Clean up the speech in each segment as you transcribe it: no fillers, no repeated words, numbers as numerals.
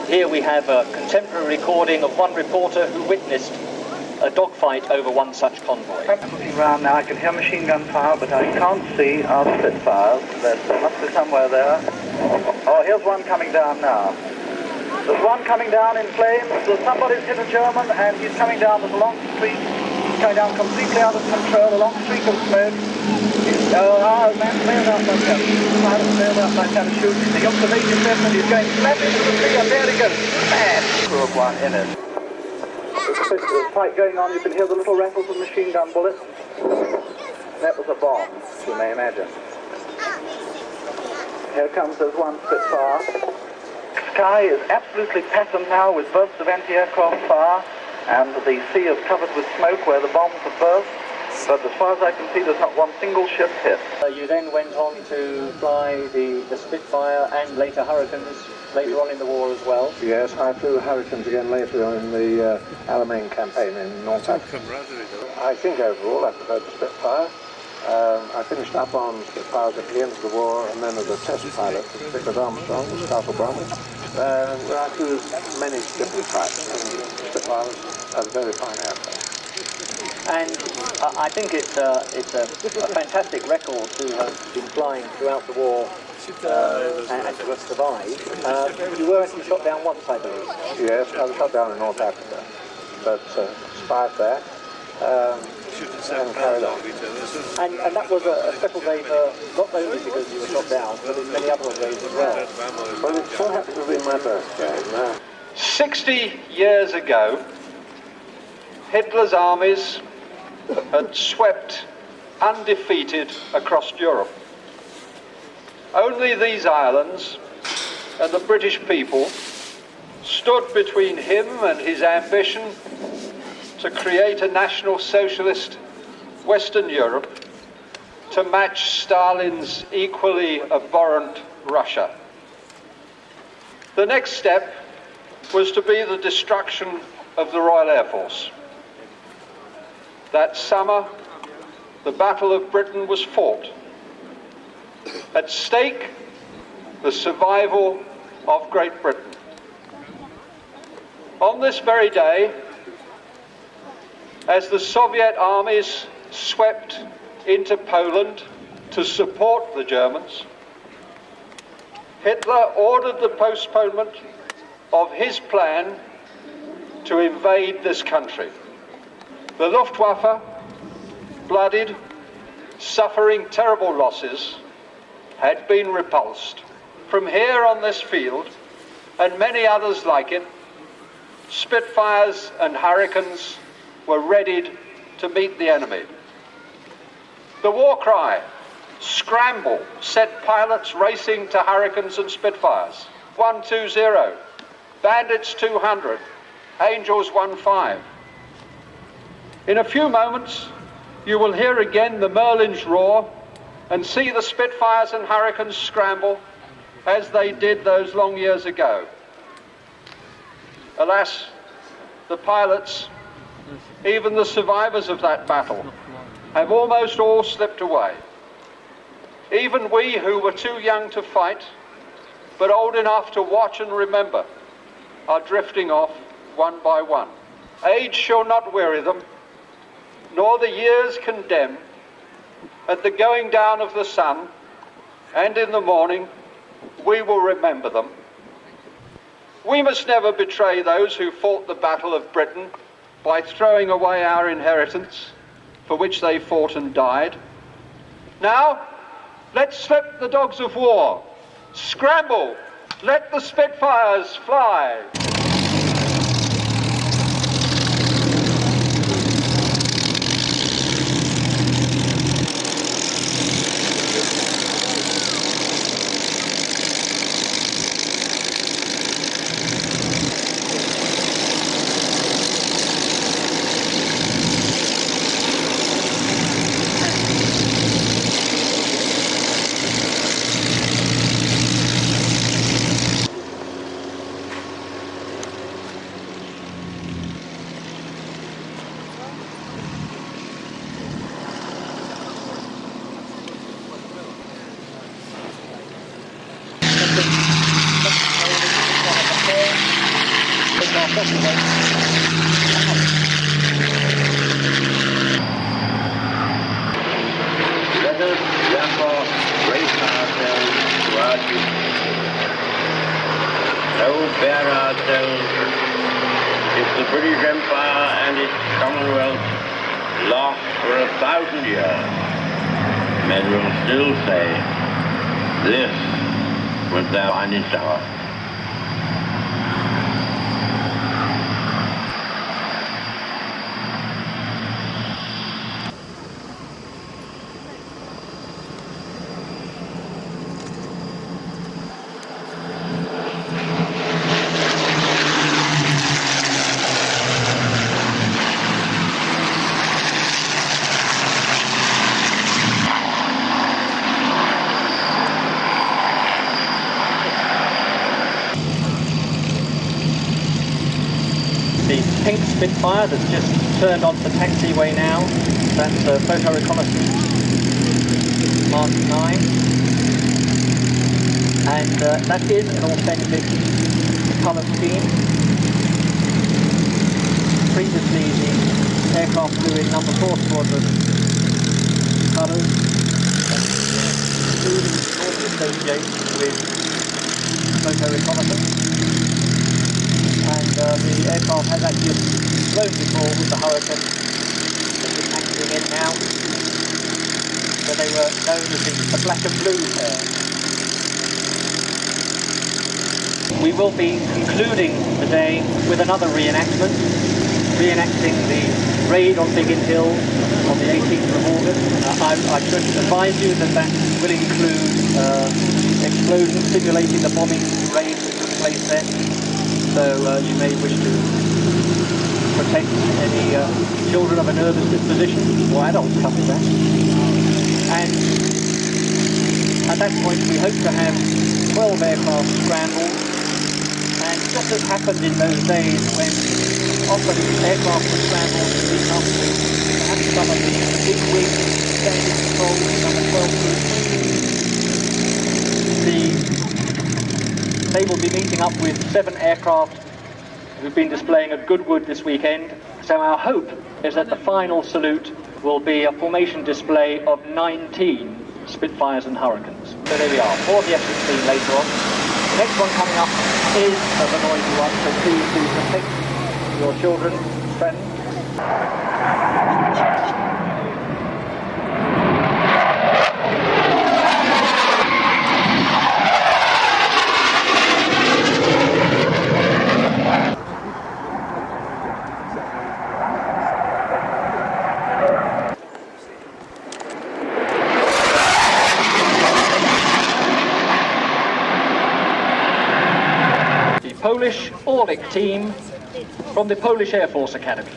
Here we have a contemporary recording of one reporter who witnessed a dogfight over one such convoy. I'm looking around now, I can hear machine gun fire, but I can't see our Spitfires. There must be somewhere there. Oh, here's one coming down now. There's one coming down in flames. Somebody's hit a German, and he's coming down this long street. He's coming down completely out of control, a long streak of smoke. Man's mailed out by pilot's mailed out by parachute. The observation vessel is going flat into the sea, and there he goes. Smash! Crew of one in it. There's a fight going on. You can hear the little rattles of machine gun bullets. That was a bomb, you may imagine. Here comes this one Spitfire. Sky is absolutely patterned now with bursts of anti-aircraft fire, and the sea is covered with smoke where the bombs have burst. But as far as I can see, there's not one single ship hit. You then went on to fly the Spitfire and later Hurricanes later on in the war as well. Yes, I flew Hurricanes again later on in the Alamein campaign in North Africa. I think overall I preferred the Spitfire. I finished up on Spitfires at the end of the war, and then as a test pilot for Vickers Armstrong, was Castle Bromwich, where I flew many different types, and Spitfire was a very fine aircraft. And I think it's a fantastic record to have been flying throughout the war and to have survived. You were actually shot down once, I believe. Yes, I was shot down in North Africa, but survived that and carried on. And that was a special day for, not only because you were shot down, but in many other ways as well. Well, it so happened to be my birthday. 60 years ago, Hitler's armies had swept undefeated across Europe. Only these islands and the British people stood between him and his ambition to create a National Socialist Western Europe to match Stalin's equally abhorrent Russia. The next step was to be the destruction of the Royal Air Force. That summer, the Battle of Britain was fought. At stake, the survival of Great Britain. On this very day, as the Soviet armies swept into Poland to support the Germans, Hitler ordered the postponement of his plan to invade this country. The Luftwaffe, bloodied, suffering terrible losses, had been repulsed. From here on this field, and many others like it, Spitfires and Hurricanes were readied to meet the enemy. The war cry, scramble, set pilots racing to Hurricanes and Spitfires. 120, Bandits 200, Angels 15. In a few moments, you will hear again the Merlins roar and see the Spitfires and Hurricanes scramble as they did those long years ago. Alas, the pilots, even the survivors of that battle, have almost all slipped away. Even we who were too young to fight, but old enough to watch and remember, are drifting off one by one. Age shall not weary them, nor the years condemn. At the going down of the sun, and in the morning, we will remember them. We must never betray those who fought the Battle of Britain by throwing away our inheritance, for which they fought and died. Now, let's slip the dogs of war. Scramble! Let the Spitfires fly! Let us therefore brace ourselves to our duty. So bear ourselves if the British Empire and its Commonwealth last for 1,000 years, men will still say, this was their finest hour. The pink Spitfire that's just turned onto the taxiway now. That's photo reconnaissance Mark 9. And that is an authentic colour scheme. Previously the aircraft flew in number 4 squadron colours. Food normally associated with photo reconnaissance. And the aircraft has actually flown before with the Hurricane. They're just anchoring in now. So they were known as the black and blue pair. We will be concluding the day with another reenactment, reenacting the raid on Biggin Hill on the 18th of August. I should advise you that that will include explosions simulating the bombing raid that took place there. So you may wish to protect any children of a nervous disposition, or adults come with that. And at that point we hope to have 12 aircraft scrambled, and just as happened in those days when often aircraft were scrambled to meet up with perhaps some of the big wing standing control number 12 group. They will be meeting up with 7 aircraft who've been displaying at Goodwood this weekend. So our hope is that the final salute will be a formation display of 19 Spitfires and Hurricanes. So there we are, 4 of the F-16 later on. The next one coming up is a noisy one, so please do protect your children, friends. Polish Orlik team from the Polish Air Force Academy.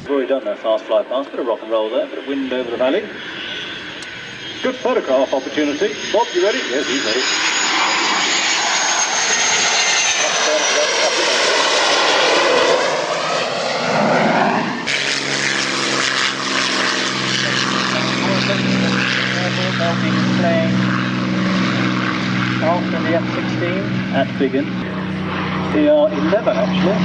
We've already done that fast fly past, bit of rock and roll there, bit of wind over the valley. Good photograph opportunity. Bob, you ready? Yes, he's ready. They'll be displaying after the F-16 at Biggin. PR11 actually.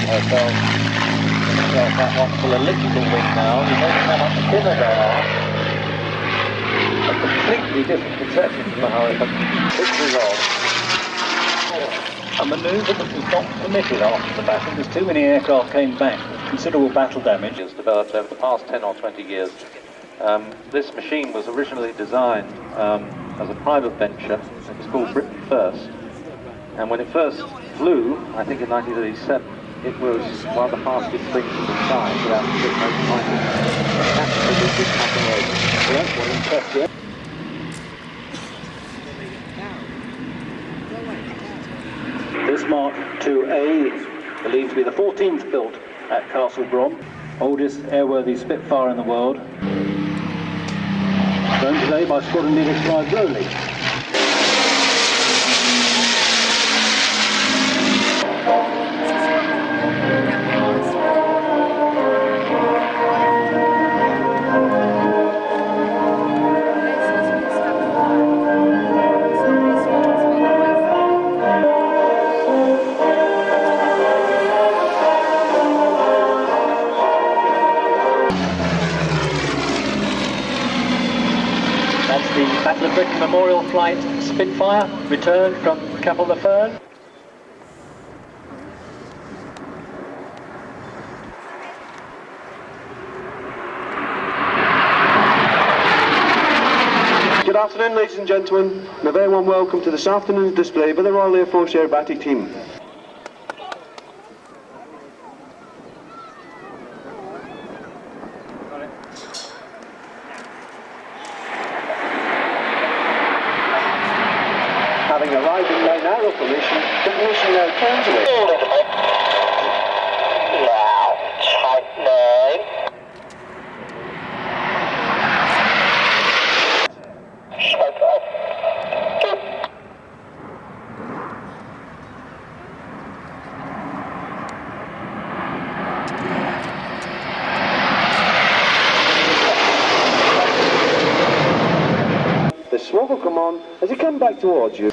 Herself that one full of elliptical wing now. You notice how much thinner they are. A completely different conception from the Hurricane. Pictures of a manoeuvre that was not permitted after the battle because too many aircraft came back with considerable battle damage. It's developed over the past 10 or 20 years. This machine was originally designed as a private venture. It was called Britain First. And when it first flew, I think in 1937, it was one of the fastest things in the sky without strict no timing. Absolutely did nothing over. So that's what impressed you. This Mark IIA, believed to be the 14th built at Castle Brom, oldest airworthy Spitfire in the world, flown today by Squadron Leader Clive Rowley. That's the Battle of Britain Memorial Flight Spitfire, returned from Capel-le-Fern. Good afternoon, ladies and gentlemen, and a very warm welcome to this afternoon's display by the Royal Air Force Aerobatic Team. Having arrived in low narrow formation, the formation now turns away. Now, tightening. Smoke off. The smoke will come on as you come back towards you.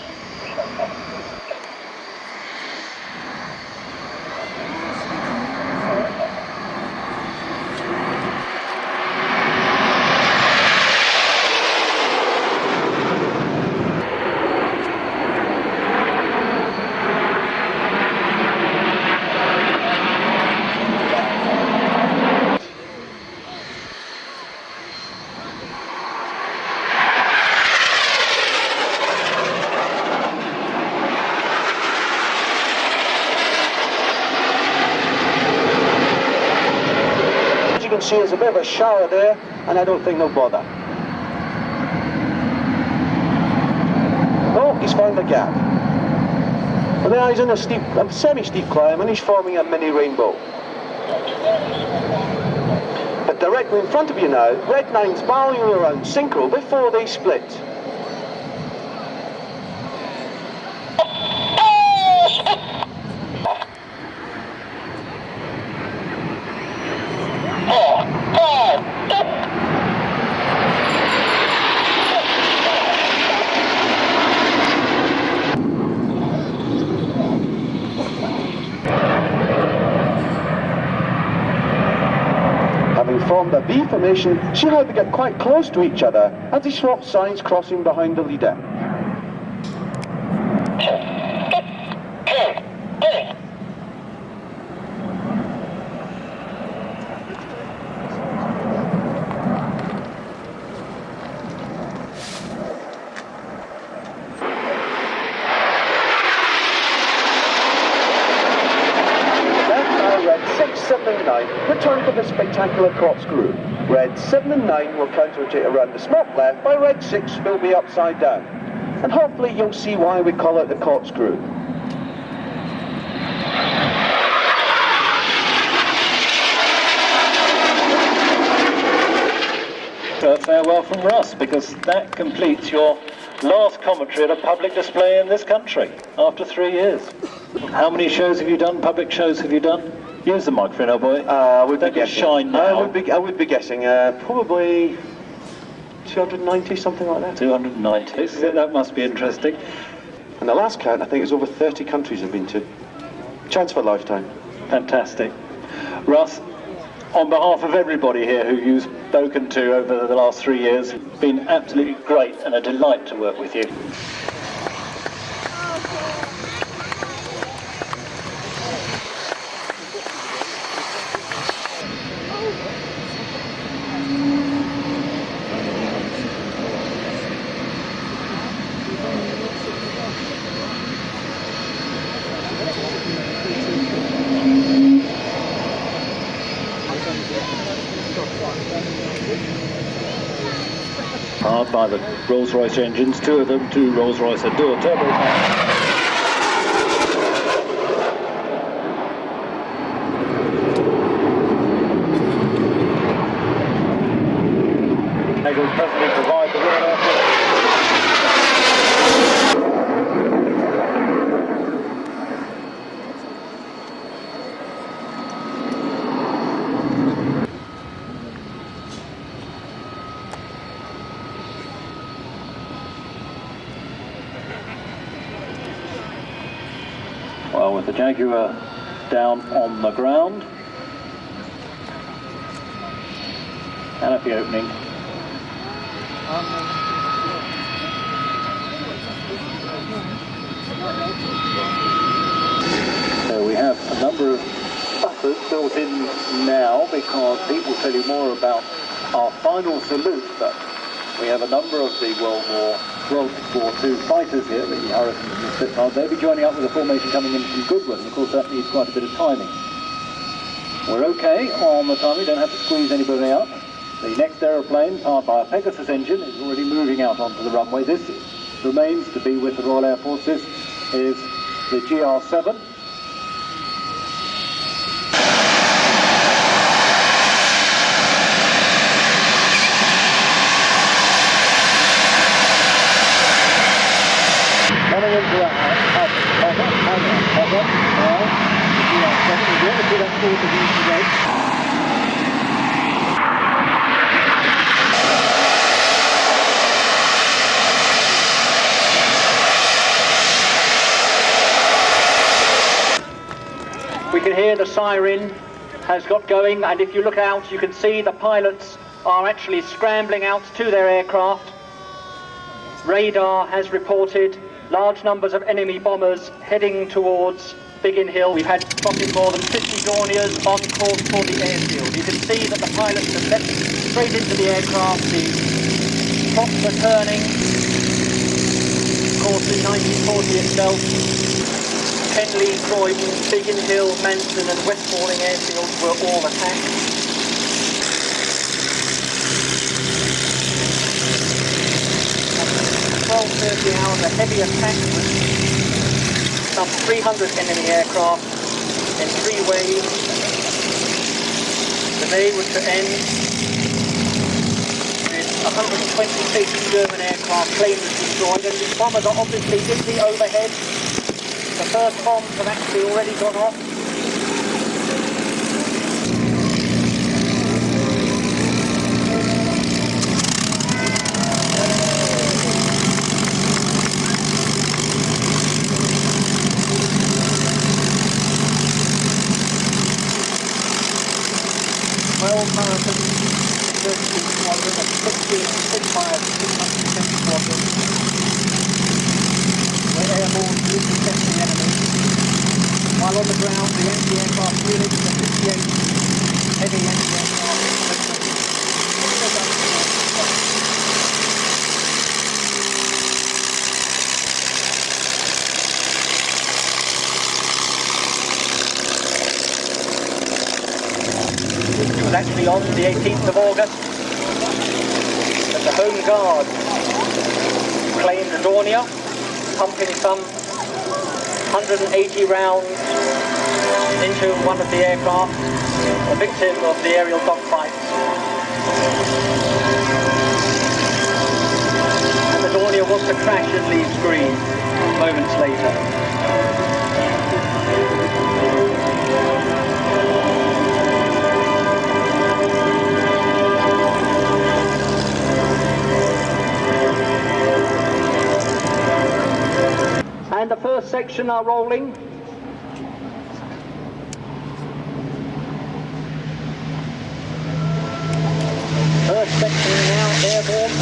As you can see, there's a bit of a shower there, and I don't think they'll bother. Oh, he's found a gap. Well, now he's in a semi-steep climb, and he's forming a mini rainbow. But directly in front of you now, Red 9's barreling around synchro before they split. Having formed a V formation, see how they get quite close to each other as they swap sides crossing behind the leader. Red 6, 7 and 9 return for the spectacular corkscrew. Red 7 and 9 will counter-rotate around the smoke left by Red 6 who will be upside down. And hopefully you'll see why we call it the corkscrew. Farewell from Russ, because that completes your last commentary at a public display in this country after 3 years. How many shows have you done? Public shows have you done? Use the microphone, oh boy. I would be Don't guessing. shine now. I would be guessing probably 290, something like that. 290. So that must be interesting. And the last count, I think, is over 30 countries I've been to. Chance for a lifetime. Fantastic. Russ, on behalf of everybody here who you've spoken to over the last 3 years, it's been absolutely great and a delight to work with you. Powered by the Rolls-Royce engines, two of them, two Rolls-Royce Adore turbo packs. They will presently provide the Royal Air Force. Well, with the Jaguar down on the ground, canopy opening. So we have a number of buffers built in now because Pete will tell you more about our final salute, but we have a number of the World War II fighters here, the Hurricanes and the Spitfires. They'll be joining up with a formation coming in from Goodwood, and of course that needs quite a bit of timing. We're okay on the timing, don't have to squeeze anybody up. The next aeroplane, powered by a Pegasus engine, is already moving out onto the runway. This remains to be with the Royal Air Force. This is the GR7. Coming into the hover. Now, the GR7 is going to put up forward the view today. We can hear the siren has got going, and if you look out you can see the pilots are actually scrambling out to their aircraft. Radar has reported large numbers of enemy bombers heading towards Biggin Hill. We've had spotted more than 50 Dorniers on course for the airfield. You can see that the pilots have leapt straight into the aircraft, the props are turning. Of course in 1940 itself, Henley, Croydon, Biggin Hill, Manston and West Malling airfields were all attacked. At 12:30 hours, a heavy attack with some 300 enemy aircraft in 3 waves. The day was to end with 126 German aircraft claimed as destroyed, and these bombers are obviously in the overhead. The first bombs have actually already gone off. American 13 squadron and 16 Spitfires, 610 squadron were airborne to intercept the enemy. While on the ground, the anti-aircraft units of 58 heavy anti-aircraft. It was actually on the 18th of August that the Home Guard claimed Dornier, pumping some 180 rounds into one of the aircraft, a victim of the aerial dogfight. And the California was to crash and leave green moments later. And the first section are rolling. First section now airborne.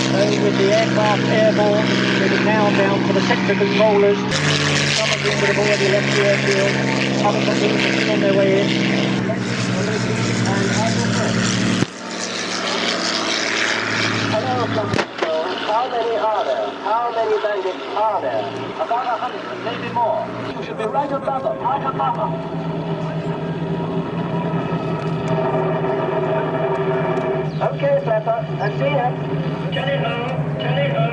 So with the aircraft airborne, it is now down to the sector controllers. Some of them would have already left the airfield, others of them are still on their way in. Hello, Francisco. How many are there? How many bandits are there? About 100, maybe more. You should be right above them, right above them. Okay, Pepper, I see you. Tally ho, tally ho.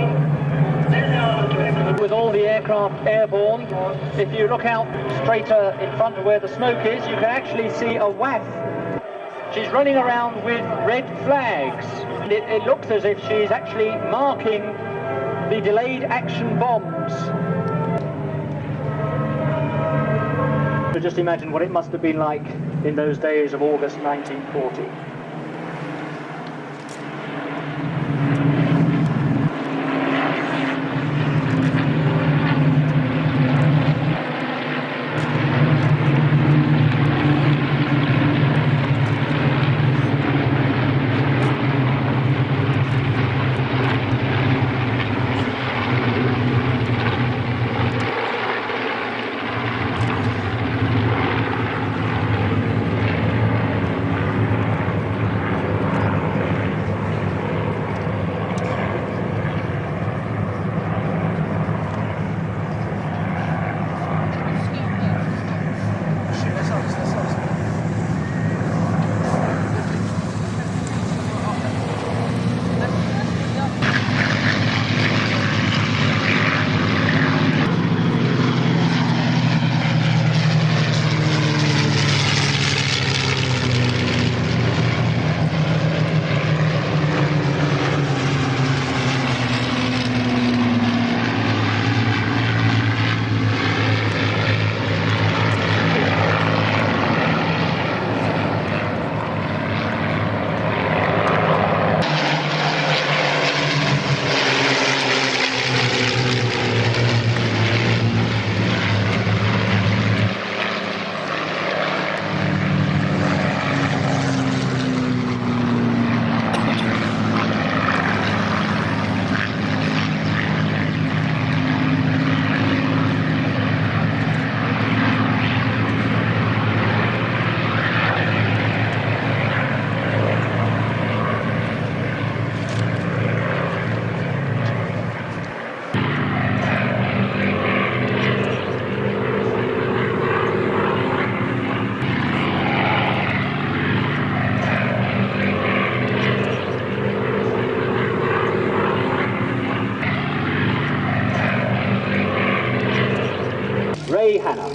There they are. With all the aircraft airborne, if you look out straighter in front of where the smoke is, you can actually see a WAF. She's running around with red flags. It looks as if she's actually marking the delayed action bombs. So just imagine what it must have been like in those days of August 1940. Hannah.